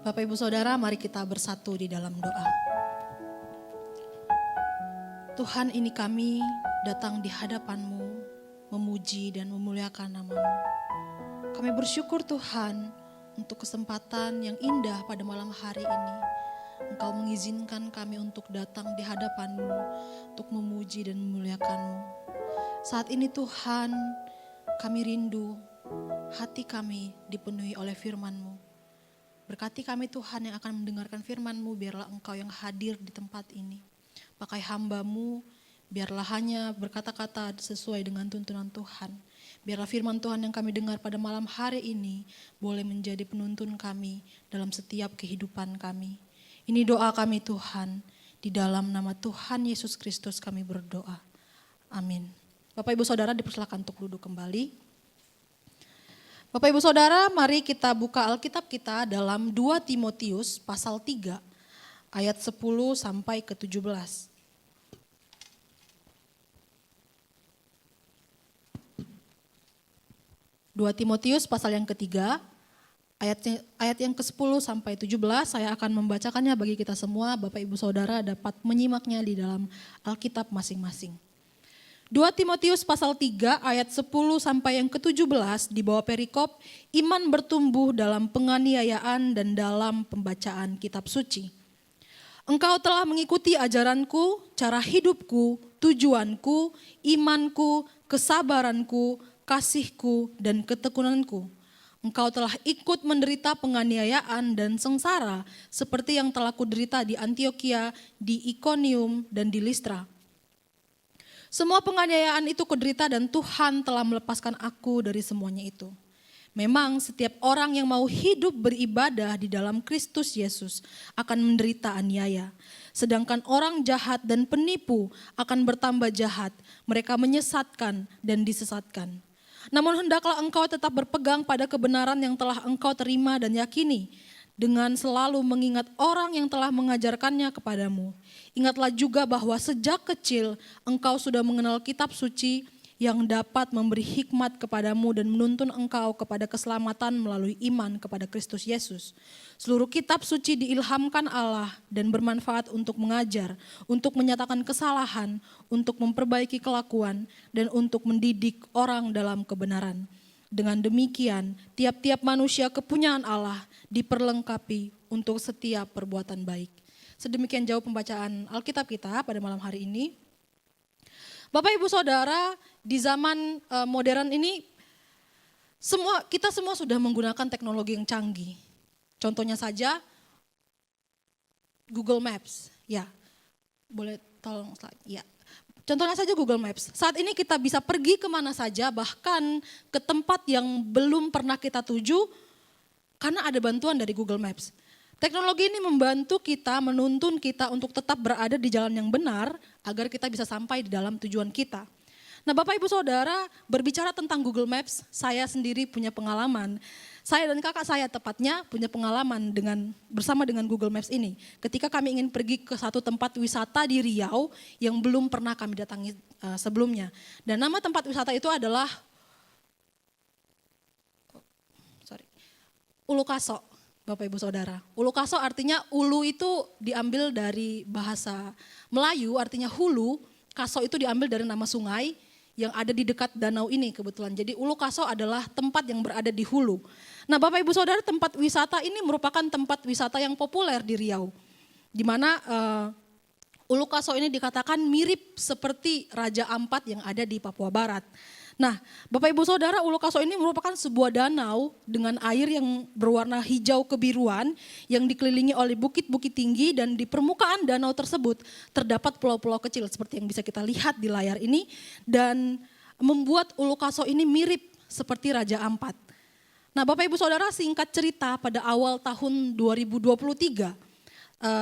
Bapak Ibu Saudara, mari kita bersatu di dalam doa. Tuhan, ini kami datang di hadapan-Mu, memuji dan memuliakan nama-Mu. Kami bersyukur Tuhan untuk kesempatan yang indah pada malam hari ini. Engkau mengizinkan kami untuk datang di hadapan-Mu, untuk memuji dan memuliakan-Mu. Saat ini Tuhan, kami rindu hati kami dipenuhi oleh firman-Mu. Berkati kami Tuhan yang akan mendengarkan firman-Mu, biarlah Engkau yang hadir di tempat ini. Pakai hamba-Mu, biarlah hanya berkata-kata sesuai dengan tuntunan Tuhan. Biarlah firman Tuhan yang kami dengar pada malam hari ini boleh menjadi penuntun kami dalam setiap kehidupan kami. Ini doa kami Tuhan, di dalam nama Tuhan Yesus Kristus kami berdoa. Amin. Bapak Ibu Saudara dipersilakan untuk duduk kembali. Bapak Ibu Saudara, mari kita buka Alkitab kita dalam 2 Timotius pasal 3 ayat 10 sampai ke 17. 2 Timotius pasal yang ketiga, ayat yang ke-10 sampai 17, saya akan membacakannya bagi kita semua, Bapak Ibu Saudara dapat menyimaknya di dalam Alkitab masing-masing. 2 Timotius pasal 3 ayat 10 sampai yang ke-17 di bawah perikop, iman bertumbuh dalam penganiayaan dan dalam pembacaan kitab suci. Engkau telah mengikuti ajaranku, cara hidupku, tujuanku, imanku, kesabaranku, kasihku, dan ketekunanku. Engkau telah ikut menderita penganiayaan dan sengsara seperti yang telah kuderita di Antiokhia, di Ikonium, dan di Listra. Semua penganiayaan itu kuderita dan Tuhan telah melepaskan aku dari semuanya itu. Memang setiap orang yang mau hidup beribadah di dalam Kristus Yesus akan menderita aniaya. Sedangkan orang jahat dan penipu akan bertambah jahat. Mereka menyesatkan dan disesatkan. Namun hendaklah engkau tetap berpegang pada kebenaran yang telah engkau terima dan yakini, dengan selalu mengingat orang yang telah mengajarkannya kepadamu. Ingatlah juga bahwa sejak kecil engkau sudah mengenal kitab suci yang dapat memberi hikmat kepadamu dan menuntun engkau kepada keselamatan melalui iman kepada Kristus Yesus. Seluruh kitab suci diilhamkan Allah dan bermanfaat untuk mengajar, untuk menyatakan kesalahan, untuk memperbaiki kelakuan, dan untuk mendidik orang dalam kebenaran. Dengan demikian, tiap-tiap manusia kepunyaan Allah diperlengkapi untuk setiap perbuatan baik. Sedemikian jauh pembacaan Alkitab kita pada malam hari ini. Bapak Ibu Saudara, di zaman modern ini kita semua sudah menggunakan teknologi yang canggih. Contohnya saja Google Maps. Ya. Boleh tolong slide. Ya. Contohnya saja Google Maps. Saat ini kita bisa pergi kemana saja, bahkan ke tempat yang belum pernah kita tuju karena ada bantuan dari Google Maps. Teknologi ini membantu kita, menuntun kita untuk tetap berada di jalan yang benar agar kita bisa sampai di dalam tujuan kita. Nah Bapak Ibu Saudara, berbicara tentang Google Maps, saya sendiri punya pengalaman. Saya dan kakak saya tepatnya punya pengalaman bersama dengan Google Maps ini. Ketika kami ingin pergi ke satu tempat wisata di Riau yang belum pernah kami datangi sebelumnya. Dan nama tempat wisata itu adalah Ulukaso. Bapak Ibu Saudara, Ulukaso artinya ulu itu diambil dari bahasa Melayu, artinya hulu. Kaso itu diambil dari nama sungai yang ada di dekat danau ini kebetulan. Jadi Ulukaso adalah tempat yang berada di hulu. Nah Bapak Ibu Saudara, tempat wisata ini merupakan tempat wisata yang populer di Riau. Di mana Ulukaso ini dikatakan mirip seperti Raja Ampat yang ada di Papua Barat. Nah, Bapak Ibu Saudara, Ulukaso ini merupakan sebuah danau dengan air yang berwarna hijau kebiruan yang dikelilingi oleh bukit-bukit tinggi, dan di permukaan danau tersebut terdapat pulau-pulau kecil seperti yang bisa kita lihat di layar ini, dan membuat Ulukaso ini mirip seperti Raja Ampat. Nah, Bapak Ibu Saudara, singkat cerita pada awal tahun 2023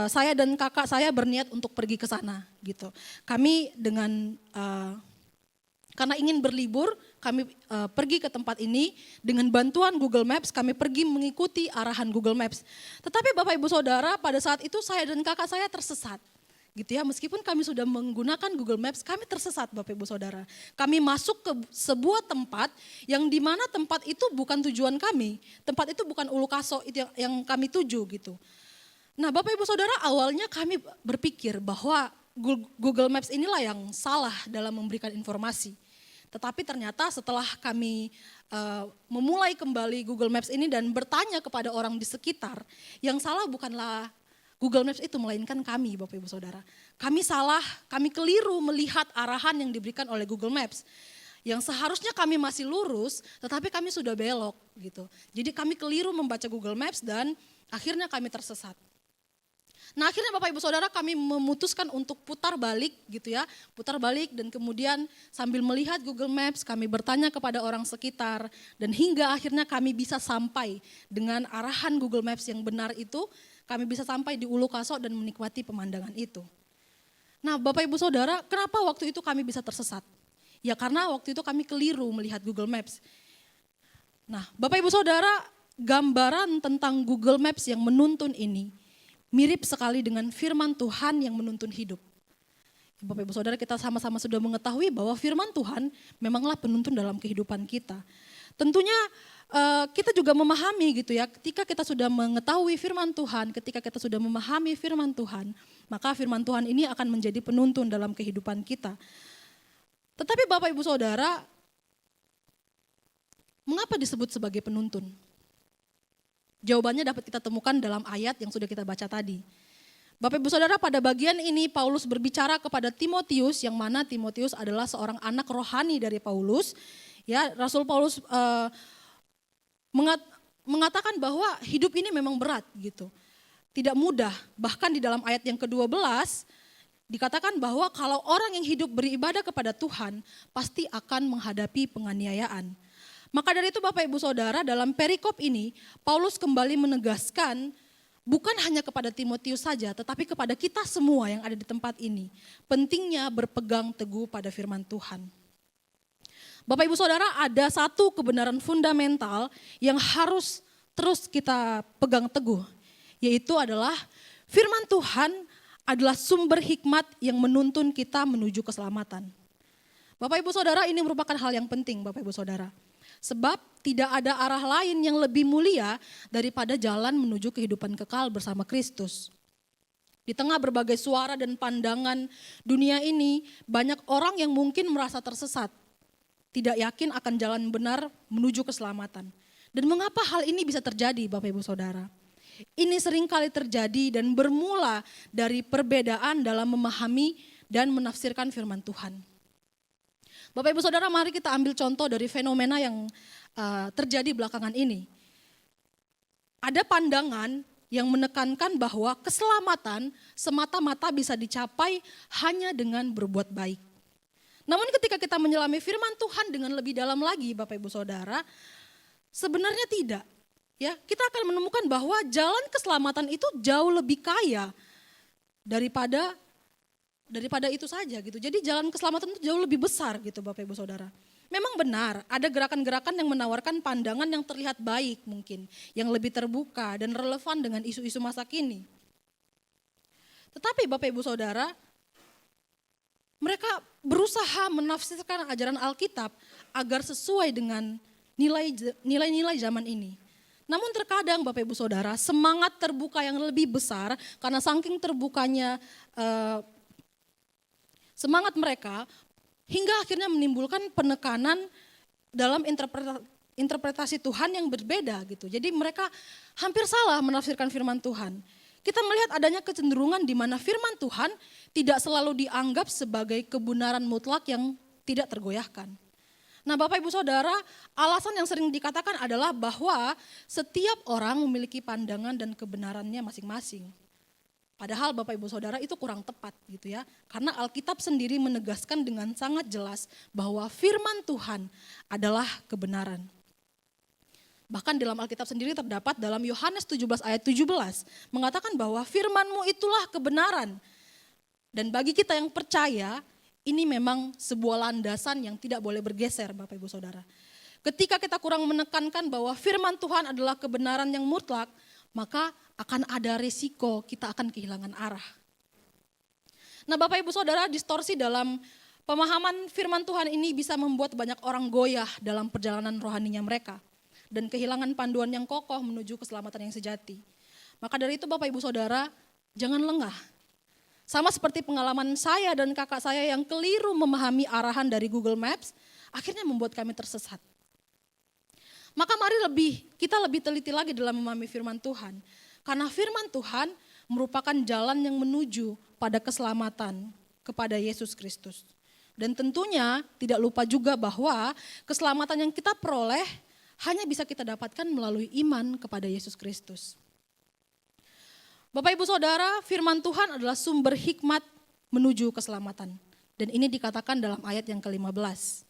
saya dan kakak saya berniat untuk pergi ke sana gitu. Kami karena ingin berlibur, kami pergi ke tempat ini dengan bantuan Google Maps, kami pergi mengikuti arahan Google Maps. Tetapi Bapak Ibu Saudara, pada saat itu saya dan kakak saya tersesat. gitu ya. Meskipun kami sudah menggunakan Google Maps, kami tersesat Bapak Ibu Saudara. Kami masuk ke sebuah tempat yang dimana tempat itu bukan tujuan kami. Tempat itu bukan Ulu Kaso itu yang kami tuju gitu. Nah Bapak Ibu Saudara, awalnya kami berpikir bahwa Google Maps inilah yang salah dalam memberikan informasi. Tetapi ternyata setelah kami memulai kembali Google Maps ini dan bertanya kepada orang di sekitar, yang salah bukanlah Google Maps itu, melainkan kami Bapak Ibu Saudara. Kami salah, kami keliru melihat arahan yang diberikan oleh Google Maps. Yang seharusnya kami masih lurus, tetapi kami sudah belok gitu. Jadi kami keliru membaca Google Maps dan akhirnya kami tersesat. Nah akhirnya Bapak Ibu Saudara, kami memutuskan untuk putar balik gitu ya. Putar balik dan kemudian sambil melihat Google Maps kami bertanya kepada orang sekitar. Dan hingga akhirnya kami bisa sampai dengan arahan Google Maps yang benar itu. Kami bisa sampai di Ulu Kaso dan menikmati pemandangan itu. Nah Bapak Ibu Saudara, kenapa waktu itu kami bisa tersesat? Ya karena waktu itu kami keliru melihat Google Maps. Nah Bapak Ibu Saudara, gambaran tentang Google Maps yang menuntun ini mirip sekali dengan firman Tuhan yang menuntun hidup. Bapak Ibu Saudara, kita sama-sama sudah mengetahui bahwa firman Tuhan memanglah penuntun dalam kehidupan kita. Tentunya kita juga memahami gitu ya, ketika kita sudah mengetahui firman Tuhan, ketika kita sudah memahami firman Tuhan, maka firman Tuhan ini akan menjadi penuntun dalam kehidupan kita. Tetapi Bapak Ibu Saudara, mengapa disebut sebagai penuntun? Jawabannya dapat kita temukan dalam ayat yang sudah kita baca tadi. Bapak Ibu Saudara, pada bagian ini Paulus berbicara kepada Timotius, yang mana Timotius adalah seorang anak rohani dari Paulus. Ya, Rasul Paulus mengatakan bahwa hidup ini memang berat gitu. Tidak mudah, bahkan di dalam ayat yang ke-12 dikatakan bahwa kalau orang yang hidup beribadah kepada Tuhan pasti akan menghadapi penganiayaan. Maka dari itu Bapak Ibu Saudara, dalam perikop ini Paulus kembali menegaskan bukan hanya kepada Timotius saja, tetapi kepada kita semua yang ada di tempat ini. Pentingnya berpegang teguh pada firman Tuhan. Bapak Ibu Saudara, ada satu kebenaran fundamental yang harus terus kita pegang teguh, yaitu adalah firman Tuhan adalah sumber hikmat yang menuntun kita menuju keselamatan. Bapak Ibu Saudara, ini merupakan hal yang penting Bapak Ibu Saudara. Sebab tidak ada arah lain yang lebih mulia daripada jalan menuju kehidupan kekal bersama Kristus. Di tengah berbagai suara dan pandangan dunia ini, banyak orang yang mungkin merasa tersesat. Tidak yakin akan jalan benar menuju keselamatan. Dan mengapa hal ini bisa terjadi Bapak Ibu Saudara? Ini seringkali terjadi dan bermula dari perbedaan dalam memahami dan menafsirkan firman Tuhan. Bapak Ibu Saudara, mari kita ambil contoh dari fenomena yang terjadi belakangan ini. Ada pandangan yang menekankan bahwa keselamatan semata-mata bisa dicapai hanya dengan berbuat baik. Namun ketika kita menyelami firman Tuhan dengan lebih dalam lagi Bapak Ibu Saudara, sebenarnya tidak. Ya, kita akan menemukan bahwa jalan keselamatan itu jauh lebih kaya daripada itu saja gitu. Jadi jalan keselamatan itu jauh lebih besar gitu Bapak Ibu Saudara. Memang benar ada gerakan-gerakan yang menawarkan pandangan yang terlihat baik mungkin, yang lebih terbuka dan relevan dengan isu-isu masa kini. Tetapi Bapak Ibu Saudara, mereka berusaha menafsirkan ajaran Alkitab agar sesuai dengan nilai-nilai zaman ini. Namun terkadang Bapak Ibu Saudara, semangat terbuka yang lebih besar karena saking terbukanya semangat mereka hingga akhirnya menimbulkan penekanan dalam interpretasi Tuhan yang berbeda gitu. Jadi mereka hampir salah menafsirkan firman Tuhan. Kita melihat adanya kecenderungan di mana firman Tuhan tidak selalu dianggap sebagai kebenaran mutlak yang tidak tergoyahkan. Nah Bapak Ibu Saudara, alasan yang sering dikatakan adalah bahwa setiap orang memiliki pandangan dan kebenarannya masing-masing. Padahal Bapak Ibu Saudara itu kurang tepat gitu ya. Karena Alkitab sendiri menegaskan dengan sangat jelas bahwa firman Tuhan adalah kebenaran. Bahkan dalam Alkitab sendiri terdapat dalam Yohanes 17 ayat 17 mengatakan bahwa firman-Mu itulah kebenaran. Dan bagi kita yang percaya, ini memang sebuah landasan yang tidak boleh bergeser Bapak Ibu Saudara. Ketika kita kurang menekankan bahwa firman Tuhan adalah kebenaran yang mutlak, maka akan ada resiko kita akan kehilangan arah. Nah Bapak Ibu Saudara, distorsi dalam pemahaman firman Tuhan ini bisa membuat banyak orang goyah dalam perjalanan rohaninya mereka dan kehilangan panduan yang kokoh menuju keselamatan yang sejati. Maka dari itu Bapak Ibu Saudara, jangan lengah. Sama seperti pengalaman saya dan kakak saya yang keliru memahami arahan dari Google Maps, akhirnya membuat kami tersesat. Maka mari kita lebih teliti lagi dalam memahami firman Tuhan. Karena firman Tuhan merupakan jalan yang menuju pada keselamatan kepada Yesus Kristus. Dan tentunya tidak lupa juga bahwa keselamatan yang kita peroleh hanya bisa kita dapatkan melalui iman kepada Yesus Kristus. Bapak Ibu Saudara, firman Tuhan adalah sumber hikmat menuju keselamatan. Dan ini dikatakan dalam ayat yang ke-15.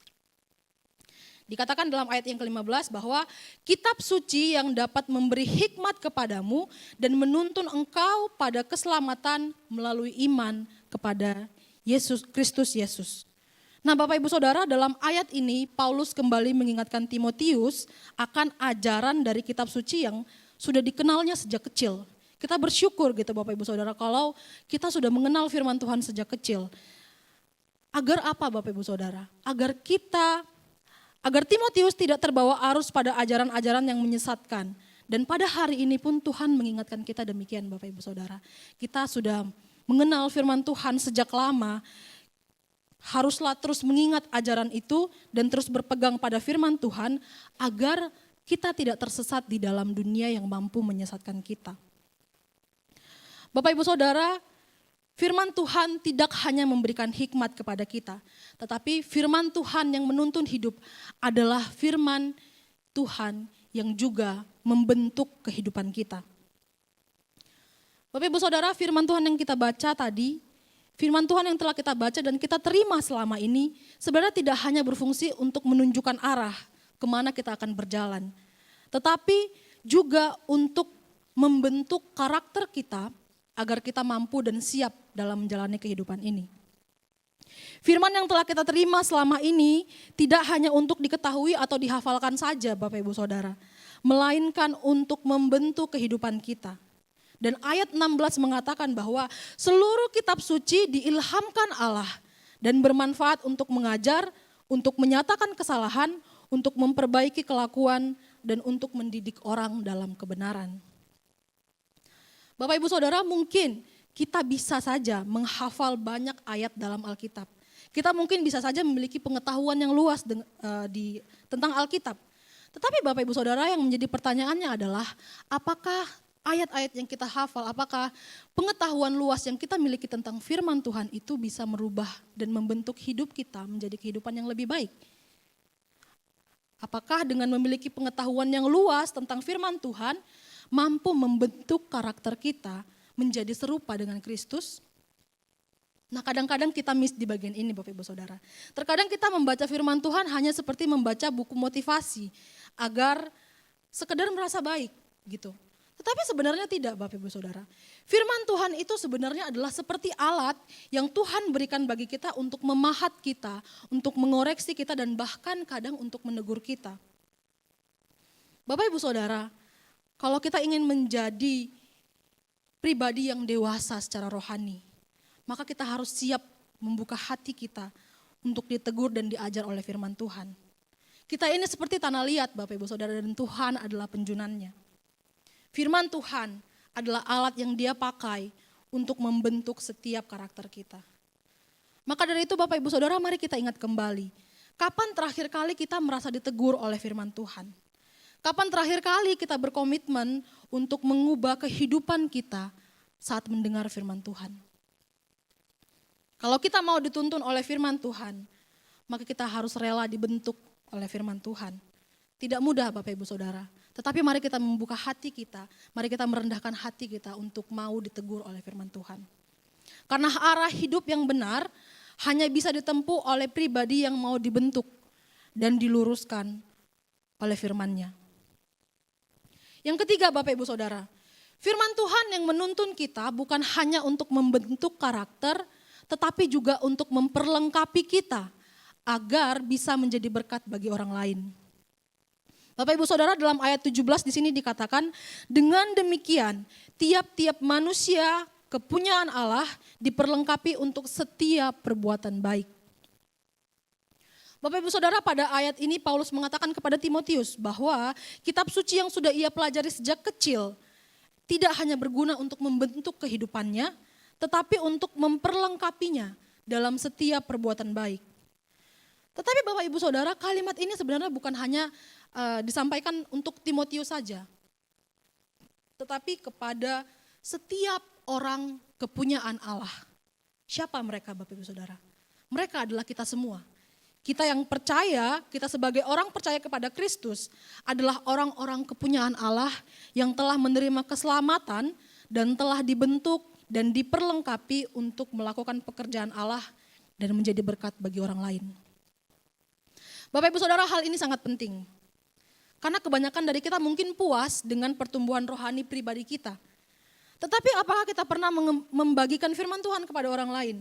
Dikatakan dalam ayat yang ke-15 bahwa kitab suci yang dapat memberi hikmat kepadamu dan menuntun engkau pada keselamatan melalui iman kepada Yesus Kristus Yesus. Nah Bapak Ibu Saudara, dalam ayat ini Paulus kembali mengingatkan Timotius akan ajaran dari kitab suci yang sudah dikenalnya sejak kecil. Kita bersyukur gitu Bapak Ibu Saudara kalau kita sudah mengenal firman Tuhan sejak kecil. Agar apa Bapak Ibu Saudara? Agar Timotius tidak terbawa arus pada ajaran-ajaran yang menyesatkan. Dan pada hari ini pun Tuhan mengingatkan kita demikian Bapak Ibu Saudara. Kita sudah mengenal firman Tuhan sejak lama, haruslah terus mengingat ajaran itu dan terus berpegang pada firman Tuhan agar kita tidak tersesat di dalam dunia yang mampu menyesatkan kita. Bapak Ibu Saudara, firman Tuhan tidak hanya memberikan hikmat kepada kita, tetapi firman Tuhan yang menuntun hidup adalah firman Tuhan yang juga membentuk kehidupan kita. Bapak Ibu Saudara, firman Tuhan yang kita baca tadi, firman Tuhan yang telah kita baca dan kita terima selama ini sebenarnya tidak hanya berfungsi untuk menunjukkan arah kemana kita akan berjalan. Tetapi juga untuk membentuk karakter kita agar kita mampu dan siap dalam menjalani kehidupan ini. Firman yang telah kita terima selama ini tidak hanya untuk diketahui atau dihafalkan saja Bapak Ibu Saudara, melainkan untuk membentuk kehidupan kita. Dan ayat 16 mengatakan bahwa seluruh kitab suci diilhamkan Allah dan bermanfaat untuk mengajar, untuk menyatakan kesalahan, untuk memperbaiki kelakuan, dan untuk mendidik orang dalam kebenaran. Bapak Ibu Saudara, mungkin kita bisa saja menghafal banyak ayat dalam Alkitab. Kita mungkin bisa saja memiliki pengetahuan yang luas tentang Alkitab. Tetapi Bapak Ibu Saudara, yang menjadi pertanyaannya adalah apakah ayat-ayat yang kita hafal, apakah pengetahuan luas yang kita miliki tentang firman Tuhan itu bisa merubah dan membentuk hidup kita menjadi kehidupan yang lebih baik? Apakah dengan memiliki pengetahuan yang luas tentang firman Tuhan, mampu membentuk karakter kita menjadi serupa dengan Kristus? Nah kadang-kadang kita miss di bagian ini Bapak Ibu Saudara. Terkadang kita membaca firman Tuhan hanya seperti membaca buku motivasi agar sekedar merasa baik gitu. Tetapi sebenarnya tidak Bapak Ibu Saudara. Firman Tuhan itu sebenarnya adalah seperti alat yang Tuhan berikan bagi kita untuk memahat kita, untuk mengoreksi kita dan bahkan kadang untuk menegur kita. Bapak Ibu Saudara, kalau kita ingin menjadi pribadi yang dewasa secara rohani, maka kita harus siap membuka hati kita untuk ditegur dan diajar oleh firman Tuhan. Kita ini seperti tanah liat Bapak Ibu Saudara dan Tuhan adalah penjunannya. Firman Tuhan adalah alat yang Dia pakai untuk membentuk setiap karakter kita. Maka dari itu Bapak Ibu Saudara, mari kita ingat kembali. Kapan terakhir kali kita merasa ditegur oleh firman Tuhan? Kapan terakhir kali kita berkomitmen untuk mengubah kehidupan kita saat mendengar firman Tuhan? Kalau kita mau dituntun oleh firman Tuhan, maka kita harus rela dibentuk oleh firman Tuhan. Tidak mudah Bapak Ibu Saudara. Tetapi mari kita membuka hati kita, mari kita merendahkan hati kita untuk mau ditegur oleh firman Tuhan. Karena arah hidup yang benar hanya bisa ditempuh oleh pribadi yang mau dibentuk dan diluruskan oleh firman-Nya. Yang ketiga Bapak Ibu Saudara, firman Tuhan yang menuntun kita bukan hanya untuk membentuk karakter, tetapi juga untuk memperlengkapi kita agar bisa menjadi berkat bagi orang lain. Bapak Ibu Saudara, dalam ayat 17 di sini dikatakan, dengan demikian tiap-tiap manusia kepunyaan Allah diperlengkapi untuk setiap perbuatan baik. Bapak Ibu Saudara, pada ayat ini Paulus mengatakan kepada Timotius bahwa kitab suci yang sudah ia pelajari sejak kecil tidak hanya berguna untuk membentuk kehidupannya, tetapi untuk memperlengkapinya dalam setiap perbuatan baik. Tetapi Bapak Ibu Saudara, kalimat ini sebenarnya bukan hanya disampaikan untuk Timotius saja, tetapi kepada setiap orang kepunyaan Allah. Siapa mereka Bapak Ibu Saudara? Mereka adalah kita semua. Kita yang percaya, kita sebagai orang percaya kepada Kristus adalah orang-orang kepunyaan Allah yang telah menerima keselamatan dan telah dibentuk dan diperlengkapi untuk melakukan pekerjaan Allah dan menjadi berkat bagi orang lain. Bapak Ibu Saudara, hal ini sangat penting. Karena kebanyakan dari kita mungkin puas dengan pertumbuhan rohani pribadi kita. Tetapi apakah kita pernah membagikan firman Tuhan kepada orang lain?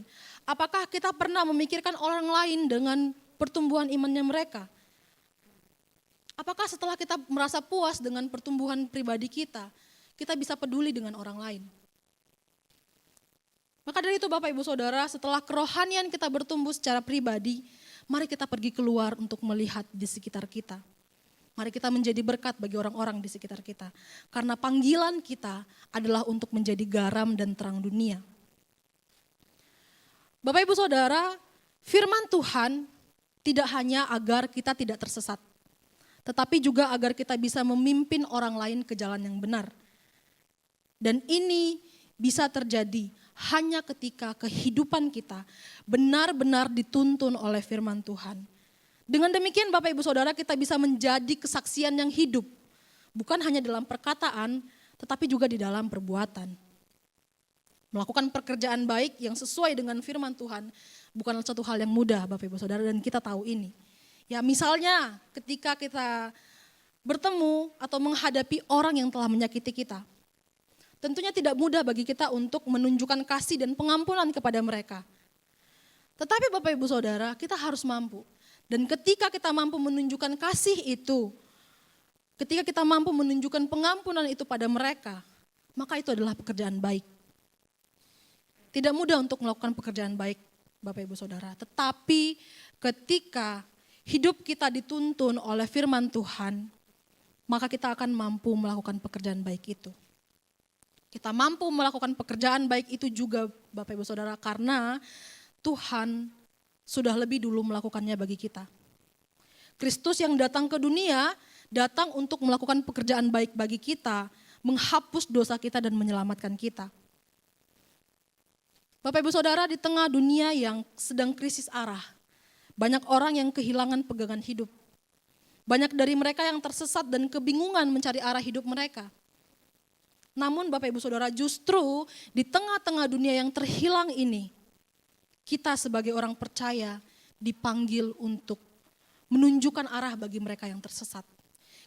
Apakah kita pernah memikirkan orang lain dengan pertumbuhan imannya mereka? Apakah setelah kita merasa puas dengan pertumbuhan pribadi kita bisa peduli dengan orang lain? Maka dari itu Bapak Ibu Saudara, setelah kerohanian kita bertumbuh secara pribadi, mari kita pergi keluar untuk melihat di sekitar kita. Mari kita menjadi berkat bagi orang-orang di sekitar kita. Karena panggilan kita adalah untuk menjadi garam dan terang dunia. Bapak Ibu Saudara, firman Tuhan tidak hanya agar kita tidak tersesat, tetapi juga agar kita bisa memimpin orang lain ke jalan yang benar. Dan ini bisa terjadi hanya ketika kehidupan kita benar-benar dituntun oleh firman Tuhan. Dengan demikian Bapak Ibu Saudara, kita bisa menjadi kesaksian yang hidup. Bukan hanya dalam perkataan, tetapi juga di dalam perbuatan. Melakukan pekerjaan baik yang sesuai dengan firman Tuhan bukanlah satu hal yang mudah Bapak Ibu Saudara, dan kita tahu ini. Ya misalnya ketika kita bertemu atau menghadapi orang yang telah menyakiti kita. Tentunya tidak mudah bagi kita untuk menunjukkan kasih dan pengampunan kepada mereka. Tetapi Bapak Ibu Saudara, kita harus mampu. Dan ketika kita mampu menunjukkan kasih itu, ketika kita mampu menunjukkan pengampunan itu pada mereka, maka itu adalah pekerjaan baik. Tidak mudah untuk melakukan pekerjaan baik Bapak Ibu Saudara. Tetapi ketika hidup kita dituntun oleh firman Tuhan, maka kita akan mampu melakukan pekerjaan baik itu. Kita mampu melakukan pekerjaan baik itu juga Bapak Ibu Saudara karena Tuhan sudah lebih dulu melakukannya bagi kita. Kristus yang datang ke dunia, datang untuk melakukan pekerjaan baik bagi kita, menghapus dosa kita dan menyelamatkan kita. Bapak Ibu Saudara, di tengah dunia yang sedang krisis arah, banyak orang yang kehilangan pegangan hidup. Banyak dari mereka yang tersesat dan kebingungan mencari arah hidup mereka. Namun Bapak Ibu Saudara, justru di tengah-tengah dunia yang terhilang ini, kita sebagai orang percaya dipanggil untuk menunjukkan arah bagi mereka yang tersesat.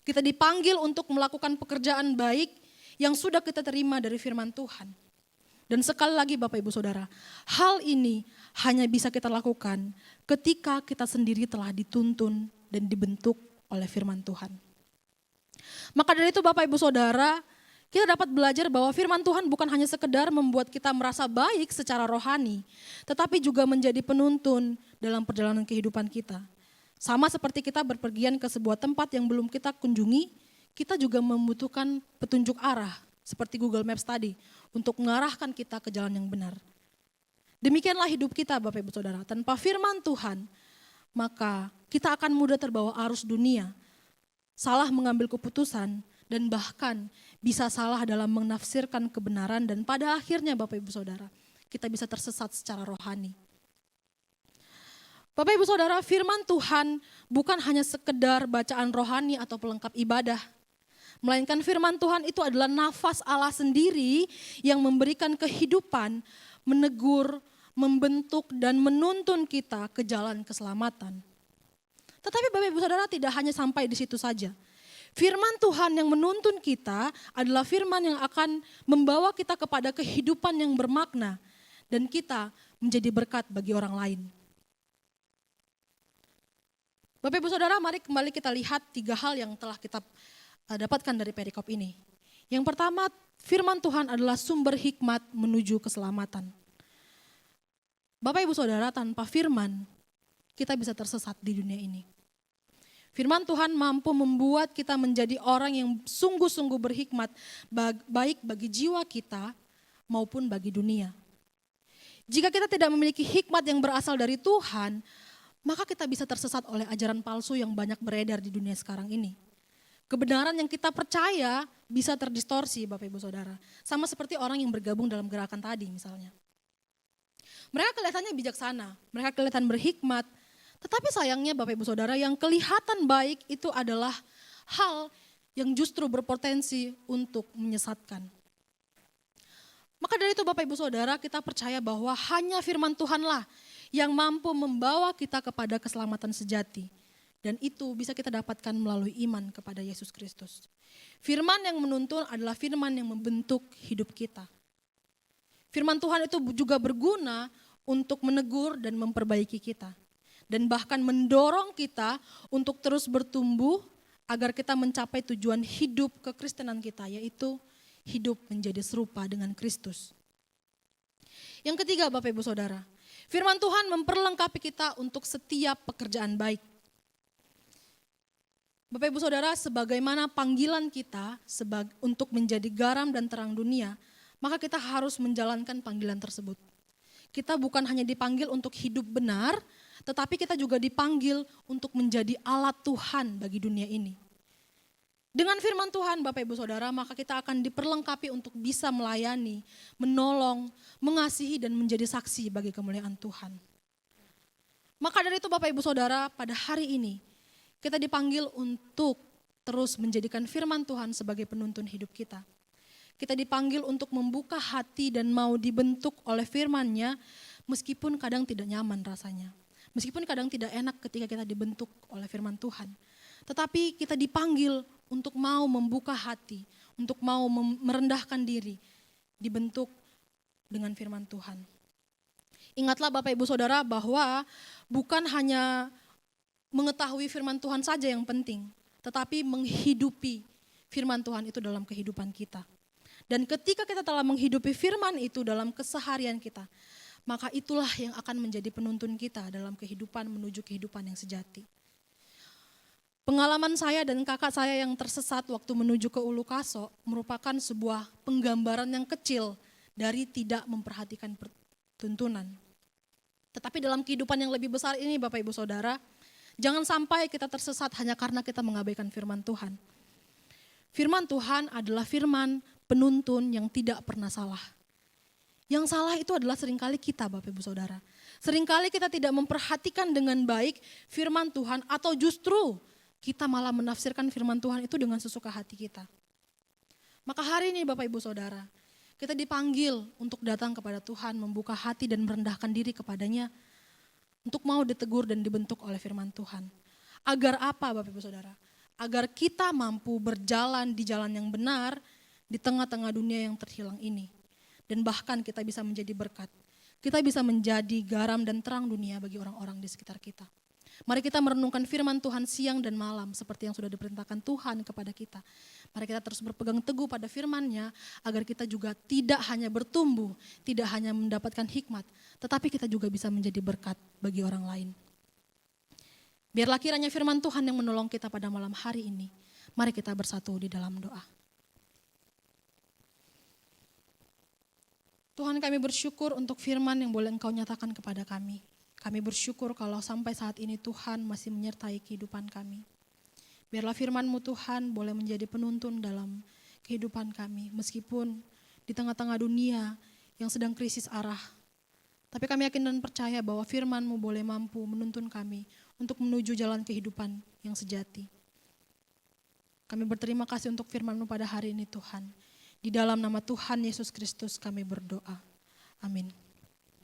Kita dipanggil untuk melakukan pekerjaan baik yang sudah kita terima dari firman Tuhan. Dan sekali lagi Bapak Ibu Saudara, hal ini hanya bisa kita lakukan ketika kita sendiri telah dituntun dan dibentuk oleh firman Tuhan. Maka dari itu Bapak Ibu Saudara, kita dapat belajar bahwa firman Tuhan bukan hanya sekedar membuat kita merasa baik secara rohani, tetapi juga menjadi penuntun dalam perjalanan kehidupan kita. Sama seperti kita berpergian ke sebuah tempat yang belum kita kunjungi, kita juga membutuhkan petunjuk arah, seperti Google Maps tadi, untuk mengarahkan kita ke jalan yang benar. Demikianlah hidup kita Bapak Ibu Saudara, tanpa firman Tuhan, maka kita akan mudah terbawa arus dunia, salah mengambil keputusan, dan bahkan bisa salah dalam menafsirkan kebenaran, dan pada akhirnya Bapak Ibu Saudara, kita bisa tersesat secara rohani. Bapak Ibu Saudara, firman Tuhan bukan hanya sekedar bacaan rohani atau pelengkap ibadah, melainkan firman Tuhan itu adalah nafas Allah sendiri yang memberikan kehidupan, menegur, membentuk, dan menuntun kita ke jalan keselamatan. Tetapi Bapak Ibu Saudara, tidak hanya sampai di situ saja. Firman Tuhan yang menuntun kita adalah firman yang akan membawa kita kepada kehidupan yang bermakna dan kita menjadi berkat bagi orang lain. Bapak Ibu Saudara, mari kembali kita lihat 3 hal yang telah kita dapatkan dari perikop ini. Yang pertama, firman Tuhan adalah sumber hikmat menuju keselamatan. Bapak Ibu Saudara, tanpa firman, kita bisa tersesat di dunia ini. Firman Tuhan mampu membuat kita menjadi orang yang sungguh-sungguh berhikmat, baik bagi jiwa kita maupun bagi dunia. Jika kita tidak memiliki hikmat yang berasal dari Tuhan, maka kita bisa tersesat oleh ajaran palsu yang banyak beredar di dunia sekarang ini. Kebenaran yang kita percaya bisa terdistorsi, Bapak Ibu Saudara. Sama seperti orang yang bergabung dalam gerakan tadi misalnya. Mereka kelihatannya bijaksana, mereka kelihatan berhikmat, tetapi sayangnya Bapak Ibu Saudara, yang kelihatan baik itu adalah hal yang justru berpotensi untuk menyesatkan. Maka dari itu Bapak Ibu Saudara, kita percaya bahwa hanya firman Tuhanlah yang mampu membawa kita kepada keselamatan sejati. Dan itu bisa kita dapatkan melalui iman kepada Yesus Kristus. Firman yang menuntun adalah firman yang membentuk hidup kita. Firman Tuhan itu juga berguna untuk menegur dan memperbaiki kita. Dan bahkan mendorong kita untuk terus bertumbuh agar kita mencapai tujuan hidup kekristenan kita, yaitu hidup menjadi serupa dengan Kristus. Yang ketiga Bapak Ibu Saudara, firman Tuhan memperlengkapi kita untuk setiap pekerjaan baik. Bapak Ibu Saudara, sebagaimana panggilan kita untuk menjadi garam dan terang dunia, maka kita harus menjalankan panggilan tersebut. Kita bukan hanya dipanggil untuk hidup benar, tetapi kita juga dipanggil untuk menjadi alat Tuhan bagi dunia ini. Dengan firman Tuhan Bapak Ibu Saudara, maka kita akan diperlengkapi untuk bisa melayani, menolong, mengasihi dan menjadi saksi bagi kemuliaan Tuhan. Maka dari itu Bapak Ibu Saudara, pada hari ini kita dipanggil untuk terus menjadikan firman Tuhan sebagai penuntun hidup kita. Kita dipanggil untuk membuka hati dan mau dibentuk oleh firman-Nya, meskipun kadang tidak nyaman rasanya. Meskipun kadang tidak enak ketika kita dibentuk oleh firman Tuhan. Tetapi kita dipanggil untuk mau membuka hati, untuk mau merendahkan diri, dibentuk dengan firman Tuhan. Ingatlah Bapak Ibu Saudara bahwa bukan hanya mengetahui firman Tuhan saja yang penting, tetapi menghidupi firman Tuhan itu dalam kehidupan kita. Dan ketika kita telah menghidupi firman itu dalam keseharian kita, maka itulah yang akan menjadi penuntun kita dalam kehidupan menuju kehidupan yang sejati. Pengalaman saya dan kakak saya yang tersesat waktu menuju ke Ulu Kaso merupakan sebuah penggambaran yang kecil dari tidak memperhatikan tuntunan. Tetapi dalam kehidupan yang lebih besar ini Bapak Ibu Saudara, jangan sampai kita tersesat hanya karena kita mengabaikan firman Tuhan. Firman Tuhan adalah firman penuntun yang tidak pernah salah. Yang salah itu adalah seringkali kita Bapak Ibu Saudara. Seringkali kita tidak memperhatikan dengan baik firman Tuhan atau justru kita malah menafsirkan firman Tuhan itu dengan sesuka hati kita. Maka hari ini Bapak Ibu Saudara, kita dipanggil untuk datang kepada Tuhan, membuka hati dan merendahkan diri kepadanya, untuk mau ditegur dan dibentuk oleh firman Tuhan. Agar apa Bapak Ibu Saudara? Agar kita mampu berjalan di jalan yang benar di tengah-tengah dunia yang terhilang ini. Dan bahkan kita bisa menjadi berkat. Kita bisa menjadi garam dan terang dunia bagi orang-orang di sekitar kita. Mari kita merenungkan firman Tuhan siang dan malam seperti yang sudah diperintahkan Tuhan kepada kita. Mari kita terus berpegang teguh pada firman-Nya agar kita juga tidak hanya bertumbuh, tidak hanya mendapatkan hikmat, tetapi kita juga bisa menjadi berkat bagi orang lain. Biarlah kiranya firman Tuhan yang menolong kita pada malam hari ini. Mari kita bersatu di dalam doa. Tuhan, kami bersyukur untuk firman yang boleh Engkau nyatakan kepada kami. Kami bersyukur kalau sampai saat ini Tuhan masih menyertai kehidupan kami. Biarlah firman-Mu Tuhan boleh menjadi penuntun dalam kehidupan kami. Meskipun di tengah-tengah dunia yang sedang krisis arah. Tapi kami yakin dan percaya bahwa firman-Mu boleh mampu menuntun kami untuk menuju jalan kehidupan yang sejati. Kami berterima kasih untuk firman-Mu pada hari ini Tuhan. Di dalam nama Tuhan Yesus Kristus kami berdoa. Amin.